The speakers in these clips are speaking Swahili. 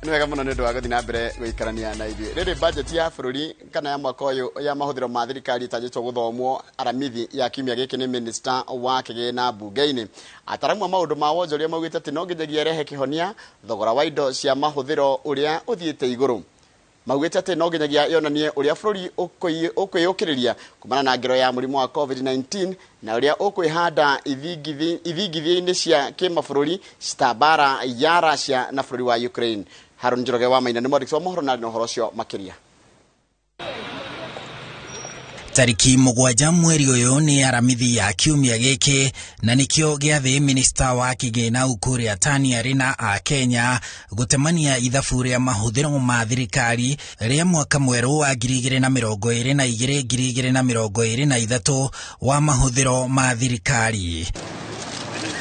Nwega muno nĩ ndwaga thina mbere gũikarania na ithuĩ. Rĩrĩ budget ya bũrũri kana ya mwaka ũyũ ya mahũthĩro ma thirikari ĩtanyĩtwo gũthomwo aramithi ya kiumia gĩkĩ nĩ minister wa kĩgĩna mbunge-inĩ. Ataramu a maũndũ ma wonjoria maugĩte atĩ no nginyagia erehe kĩhonia thogora wa indo cia mahũthĩro ũrĩa ũthiĩte igũrũ. Maugĩte atĩ no nginyagia yonanie ũrĩa bũrũri ũkwĩyũkĩrĩria kumana na ngero ya mũrimũ wa COVID-19 na ũrĩa ũkwĩhanda ithingithia-inĩ cia kĩmabũrũri citambara ya Russia na bũrũri wa Ukraine. Harun Njoroge wa Maina nĩ mwandĩki wa mohoro na ũhoro ũcio makĩria. Tariki 7 mweri ũyũ nĩ aramithi ya kiumia gĩkĩ na nĩkĩo gĩathĩ minister wa kĩgĩna Ukur Yatani na a Kenya gũtemania ithabu rĩa mahũthĩro ma thirikari rĩa mwaka mwerũ wa 2022-2023 wa mahũthĩro ma thirikari.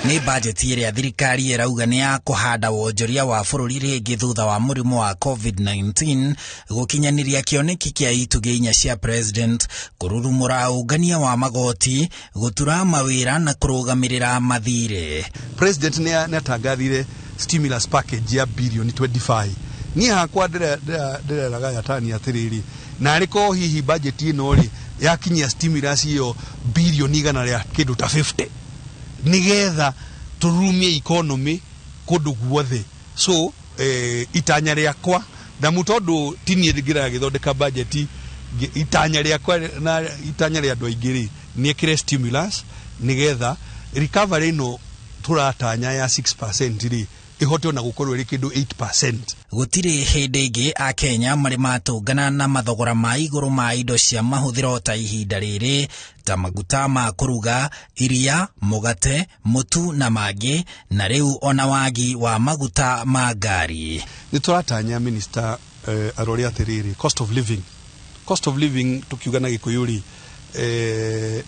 Ni budget ĩrĩa thirikari ĩrauga nĩ ya kũhanda wonjoria wa bũrũri rĩngĩ thutha wa mũrimũ wa COVID-19 gũkinyanĩria kĩoneki kĩa itugĩ inya cia president, kũrurumũra ũngania wa magoti, gũtura mawĩra na kũrũgamĩrĩra mathirĩ. President nĩ atangathire stimulus package ya bilioni 25. Niĩ hakwa ndĩreraga Yatani atĩrĩrĩ, na arĩko hihi budget ĩno rĩ yakinyia stimulus ĩyo bilioni 100 rĩa kĩndũ ta 50 nigetha turumie economy kũndũ guothe. So itanya rĩakwa na mũtondũ tini ngira gĩthondeka budget, itanya rĩakwa na itanya rĩa andũ aingĩ rĩ nĩ kire stimulus nigetha recovery ĩno turatanya ya 6% rĩ ihote na gũkorwo ĩrĩ kĩndũ 8%. Gũtirĩ hĩndĩ ĩngĩ a Kenya marĩ matũngana na mathogora ma igũrũ ma indo cia mahũthĩro ta ihinda rĩrĩ, ta maguta ma kũruga, iria, mũgate, mũtu na mangĩ, na rĩu ona wagi wa maguta ma ngari. Nĩ tũratanya minister arore atĩrĩrĩ, cost of living tukiuga na Gĩkũyũ rĩ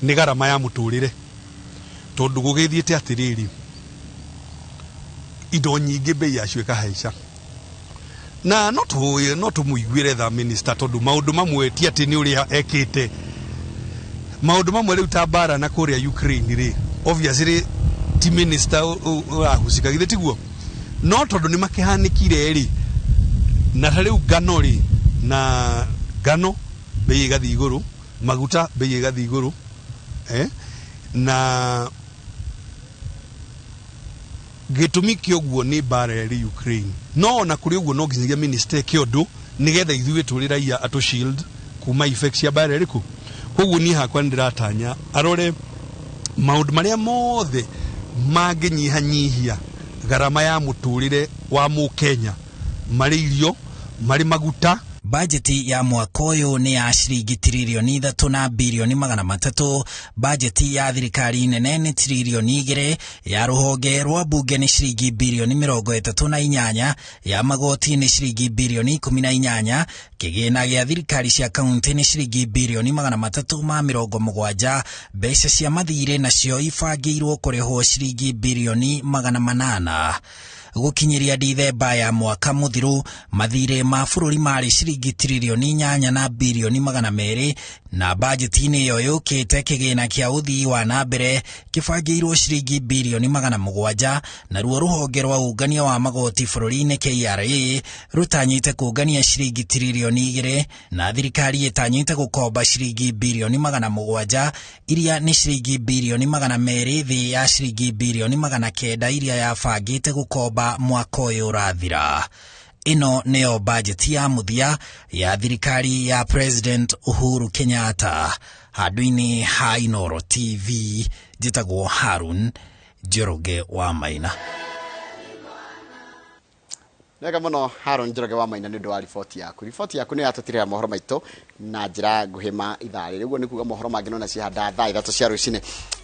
nĩ garama ya mũtũrĩre, tondũ gũgĩthiĩte atĩrĩrĩ indo nyingĩ bei yacio ĩkahaica na no tũmũiguĩre tha minister, tondũ maũndũ mamwe ti atĩ nĩ ũrĩa ekĩte maũndũ mamwe rĩu ta mbara na kũrĩa Ukraine rĩ obviously ti minister ũrahusika githĩ tiguo, no tondũ nĩ makĩhanĩkire rĩ na rĩu ngano rĩ na ngano bei ĩgathiĩ igũrũ, maguta bei ĩgathiĩ igũrũ na gĩtũmi kĩoguo nĩ mbara ya Ukraine. No na kũrĩ ũguo no nginyagia minister kĩondo nigetha ithuĩ tũrĩ raia atũ shield kuma effects ya mbara ĩrĩkũ. Koguo niĩ hakwa ndĩratanya arore maũndũ marĩa mothe mangĩnyihanyihia garama ya mũtũrĩre wa Mũkenya, marĩ irio, marĩ maguta. Bajeti ya mwaka ũyũ nĩ ya ciringi tiririoni 3 na bilioni 300. Bajeti ya thirikari nene nĩ tiririoni 2, ya rũhonge rwa mbunge nĩ ciringi bilioni 38, ya magoti nĩ ciringi bilioni 18, kĩgĩna gĩa thirikari cia kaunti nĩ ciringi bilioni 370, mbeca cia mathirĩ nacio ibangĩirwo kũrĩhwo ciringi bilioni 800. Gũkinyĩria Dithemba ya mwaka mũthiru, mathirĩ ma bũrũri marĩ ciringi tiririoni 8 na bilioni 200, na bajeti-inĩ ĩyo yũkĩte kĩgĩna kĩa ũthii wa na mbere kĩbangĩirwo ciringi bilioni 700, naruo rũhonge rwa ũngania wa magoti bũrũri-inĩ KRA rũtanyĩte kũngania ciringi tiririoni 2, na thirikari ĩtanyĩte gũkomba ciringi bilioni 700, iria nĩ ciringi bilioni 200 thĩ ya ciringi bilioni 900 iria yabangĩte gũkomba mwaka ũyũ ũrathira. Ĩno nĩyo bajeti ya mũthia ya thirikari ya President Uhuru Kenyatta. Handũ-inĩ ha Inooro TV, njĩtagwo Harun Njoroge wa Maina. Nega mũno Harun Njoroge wa Maina nĩ ũndũ wa riboti yaku. Riboti yaku nĩ yatũtirĩra mohoro maitũ na njĩra nguhĩ ma ithaa rĩrĩ. Ũguo nĩ kuuga mohoro mangĩ no na cihanda thaa 3 cia rũcinĩ.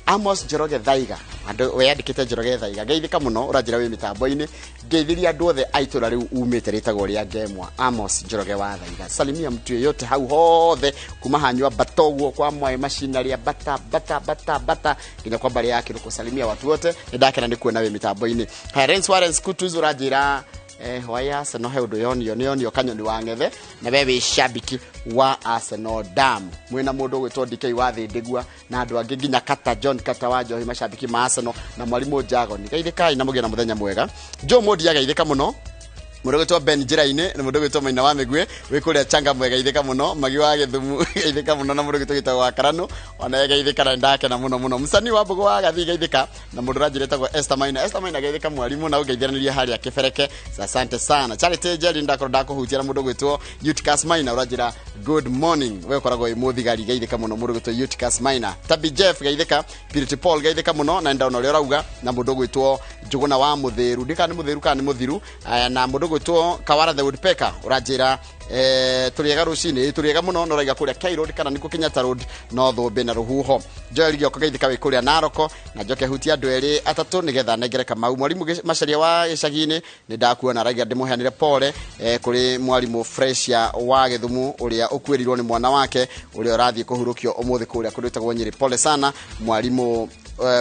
Amos Njoroge Thaiga, andũ weyandĩkĩte Njoroge Thaiga, geithĩka mũno ũranjĩra wĩ mĩtambo-inĩ, geithĩria andũ othe a itũra rĩu umĩte rĩtagwo rĩa Ngemwa. Amos Njoroge wa Thaiga, salimia mtu yeyote hau hothe kuma hanywa Batoguo kwa Mwai Macinaria bata nginya kwa mbari yake kusalimia watu wote. Nĩndakena nĩ kuona wĩ mĩtambo-inĩ. Harens Warens Kutuzu ũranjĩra waya Arsenal he undu yonio kanyoni wa ngethe na wewe shabiki wa Arsenal dam mwena mundu gwitwo DK wa Thindegua na andu angi nginya Kata John Kata wa Njohi mashabiki ma Arsenal na mwalimu Jago ni geithika ina mugia na muthenya mwega Joe Modi agaithika muno Mudogo to Ben Jiraine na mudogo to Maina wa Megwe we kuria changa mwega itheka muno magi wa Githumu itheka muno na mudogo to gitagwo wa Karano ona yega itheka na ndake na muno musani wa Mbogo wa Gathiga itheka na mundu rajire tagwo Esther Maina gaitheka mwalimu na ugeithiraniria hari akifereke asante sana Charity Jerry ndako hutira mudogo to Uticas Maina urajira good morning we koragwo imuthigari gaitheka muno mudogo to Uticas Maina Tabi Jeff gaitheka Purity Paul gaitheka muno na ndao no rio rauga na mudogo to Juguna wa Muthiru ndikani Muthiru kana Muthiru na mudogo to Kawara the Woodpecker urajira Turiega Ruciini turiega muno no raiga kuria Kai Road kana niko Kenyatta Road no thombe na ruhuho Joel Gioko gaithika we kuria Naroko na Njoke hutia andu eri atatu nigetha negere Kamau mwalimu macaria wa gicagini ni ndakuona raiga ndimuheanire pole kuri mwalimu Freshia wa Githumu uria ukwirirwo ni mwana wake uria urathie kuhurukio umuthi kuria kurutagwo Nyeri pole sana mwalimu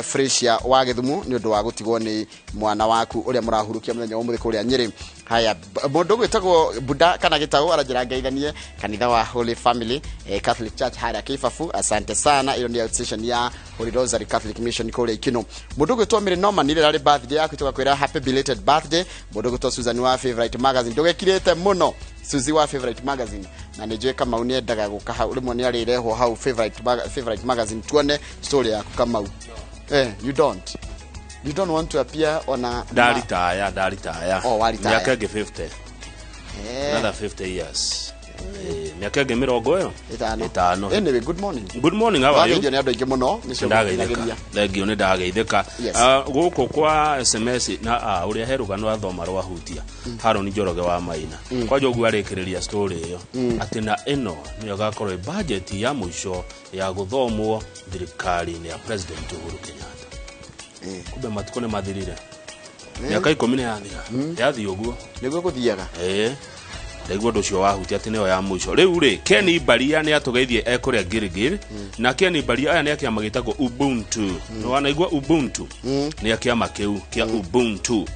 Freshia wa Githumu ni undu wa gutigwo ni mwana waku uria murahurukia muthenya umuthi kuria Nyeri haya mundu gwitagwo Buda kana gitago arajira ngaithanie kanitha wa Holy Family Catholic Church hara Kifafu asante sana iyo ni outstation ya Holy Rosary Catholic Mission kule Ikino mundu gwitwa Mary Norman ni rari birthday yaku tuka kwira happy belated birthday mundu gwitwa Susan wa Favorite Magazine ndugekirete muno Suzy wa Favorite Magazine na nijwe kama uniendaga gukaha ulimwe ni ari reho how Favorite Magazine tuone story yaku kama you don't want to appear on a Daritaya. Oh, waritaya. Miaka 50. Another 50 years. Miaka 50 itano. Anyway, good morning. Good morning, how are you? Ndio ndio muno nicio ndageitheka. Thengio ni ndageitheka. Guku kwa SMS na uria herugano athoma rwa hutia. Haroni Njoroge wa Maina. Kwa jogu arekiriria story iyo. Ati na eno ni agakorwo budget ya mwisho ya guthomwo thirikari ni ya President Uhuru Kenyatta. Kumbe matukone mathirire miaka 10 yathira yathi uguo niguo guthiaga Ndaigua nducio wahuti ati neo ya mwisho riu ri Kenny Baria ni atugeithie ekuria Girigiri na Kenny Baria aya ni akiama gitagwo Ubuntu no wanaigua Ubuntu ni akiama kiu kia Ubuntu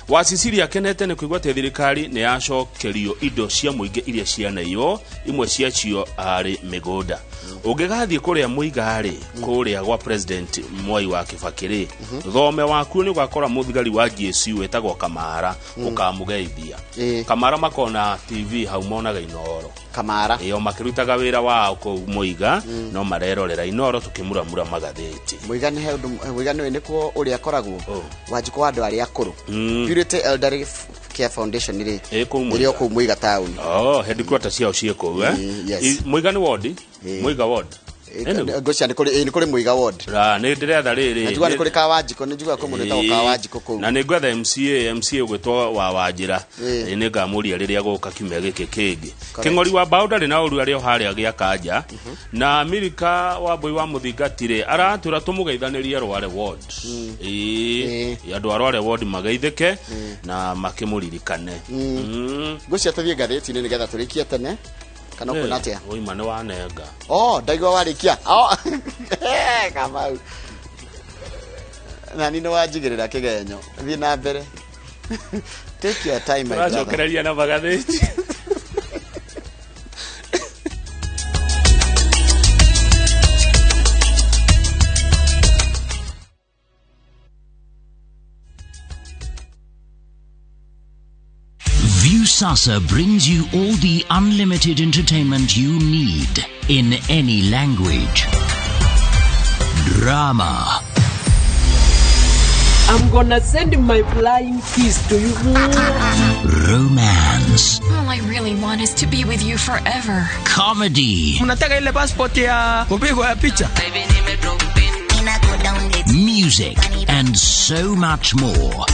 Wasiciri akenete ni kuigua te thirikari ni yacokerio indo cia muingi iria cianayo imwe cia cio ari migoda ugigathie kuria muigari kuria gwa President Mwai wa Kibakiri thome waku ni gwakora muthigari wa GSU wetagwo Kamara ukamugeithia Kamara makona TV hau monaga Inooro Kamara iyo makirutaga wira wao ku muiga no marerorera Inooro tukimuramura magatheti muigani nikuo uria akoragwo wajiko wa andu aria akuru Purity Elderly Care Foundation ri ku muiga town headquarters yao cieko muigani ward muiga ward Ngocia ni kuri muiga ward ni ndiretha riri natuga ni kuri Kawajiko ni njuga ko muneta Kawajiko ku na ni gwetha MCA ugwetwa wa Wanjira ni ngamuria riria guka kimya giki kingi kingori wa boundary na uru ario haria gia kanja na Amerika wa boy wa muthingatire aratura tumugeithanirie rware ward andu arware ward magaithike na makimuririkane Ngocia tathie gatheti ni getha turikie tene kana kuna atia oimane wa nenga ndaigwa warikia Kamau na nino wajigirira kigenyo thi na mbere take your time my brother rajokereria na magatheti Viusasa brings you all the unlimited entertainment you need in any language. Drama. I'm gonna send my flying kiss to you. Romance. All I really want is to be with you forever. Comedy. Mnataka ile passport ya kupigwa picha. Music and so much more.